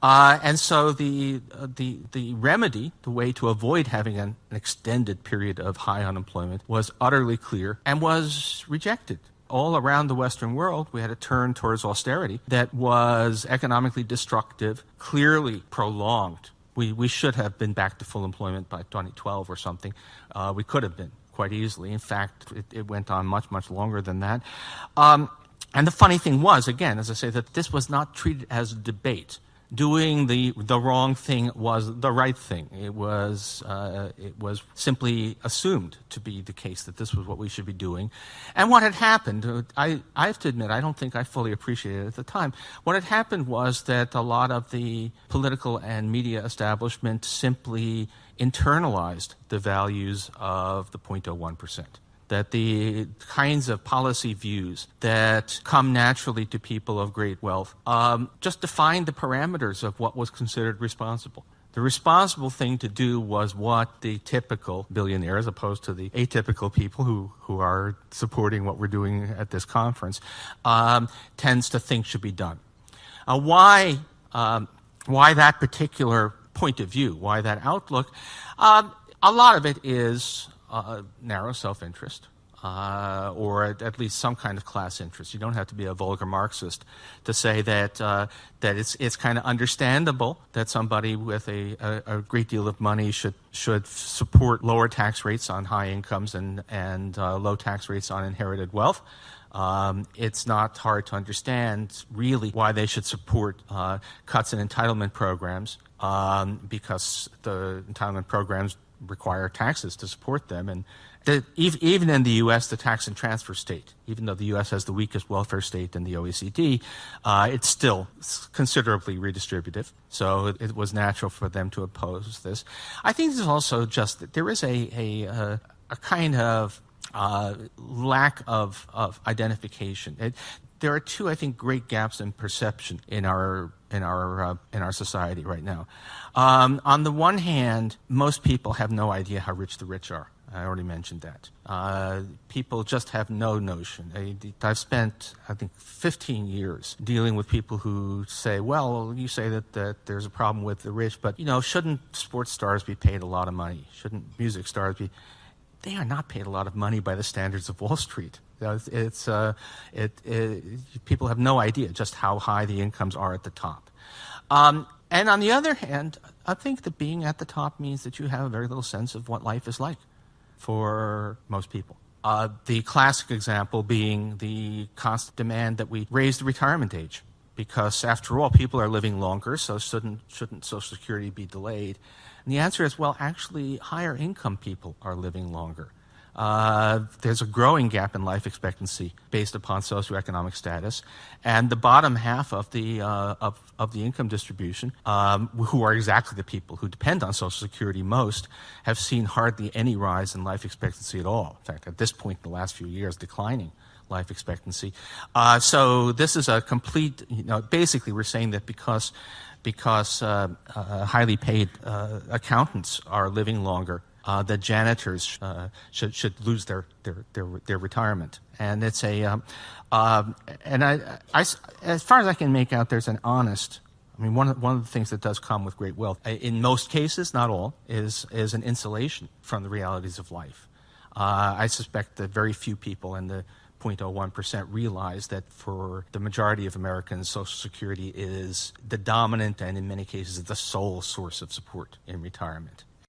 And so the remedy, the way to avoid having an extended period of high unemployment, was utterly clear and was rejected. All around the Western world, we had a turn towards austerity that was economically destructive, clearly prolonged. We should have been back to full employment by 2012 or something. We could have been quite easily. In fact, it went on much, much longer than that. And the funny thing was, again, as I say, that this was not treated as a debate. Doing the wrong thing was the right thing. It was simply assumed to be the case that this was what we should be doing. And what had happened, I have to admit, I don't think I fully appreciated it at the time. What had happened was that a lot of the political and media establishment simply internalized the values of the 0.01%. That the kinds of policy views that come naturally to people of great wealth just defined the parameters of what was considered responsible. The responsible thing to do was what the typical billionaire, as opposed to the atypical people who are supporting what we're doing at this conference, tends to think should be done. Why that particular point of view, why that outlook? A lot of it is narrow self-interest, or at least some kind of class interest. You don't have to be a vulgar Marxist to say that it's kind of understandable that somebody with a great deal of money should support lower tax rates on high incomes and low tax rates on inherited wealth. It's not hard to understand, really, why they should support cuts in entitlement programs, because the entitlement programs require taxes to support them. And even in the U.S., the tax and transfer state, even though the U.S. has the weakest welfare state in the OECD, it's still considerably redistributive. So it was natural for them to oppose this. I think there's also just that there is a kind of lack of identification. There are two, I think, great gaps in perception in our society right now. On the one hand, most people have no idea how rich the rich are. I already mentioned that. People just have no notion. I've spent, I think, 15 years dealing with people who say, well, you say that there's a problem with the rich, but, shouldn't sports stars be paid a lot of money? Shouldn't music stars be? They are not paid a lot of money by the standards of Wall Street. People have no idea just how high the incomes are at the top. And on the other hand, I think that being at the top means that you have a very little sense of what life is like for most people. The classic example being the constant demand that we raise the retirement age, because after all, people are living longer, so shouldn't Social Security be delayed? And the answer is, well, actually, higher income people are living longer. There's a growing gap in life expectancy based upon socioeconomic status, and the bottom half of the income distribution, who are exactly the people who depend on Social Security most, have seen hardly any rise in life expectancy at all. In fact, at this point in the last few years, declining life expectancy. So this is a complete. Basically, we're saying that because highly paid accountants are living longer, the janitors should lose their retirement, and it's and I as far as I can make out, there's an honest. I mean, one of the things that does come with great wealth, in most cases, not all, is an insulation from the realities of life. I suspect that very few people in the 0.01% realize that for the majority of Americans, Social Security is the dominant and, in many cases, the sole source of support in retirement.